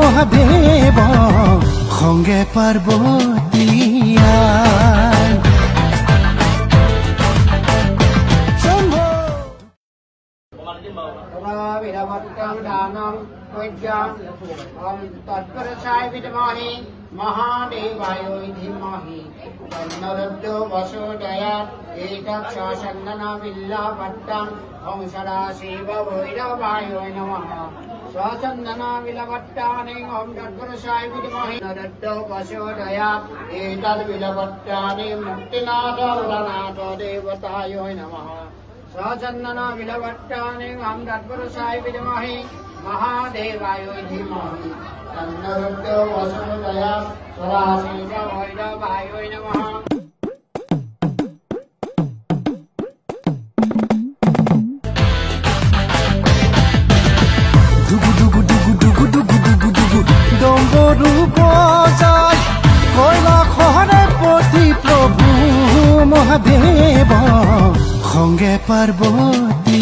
মহাদেব সঙ্গে পার্বতীয়া तत्पुरुषाय विद्महे महादेवाय धीमहि तन्नो रुद्रो वसुदयात् एतत् सचन्दना बिल्लपत्रम् ॐ सदाशिव भैरवाय नमः सचन्दना बिल्लपत्राणि ॐ तत्पुरुषाय विद्महे रुद्रो वसुदयात् एतत् बिल्लपत्राणि मुक्तिनाथ उरनाथ देवताय नमः सचन्दना बिल्लपत्राणि ॐ तत्पुरुषाय विद्महे महादेवाय धीमहि तन्नो रुद्रो वसुदयात् सदाशिव भैरवाय नमः डुगु डुगु डुगु डुगु डुगु डुगु डुगु डम्बरू बजाय কৈলাসৰে পতি প্ৰভু মহাদেৱ সঙ্গে পাৰ্বতী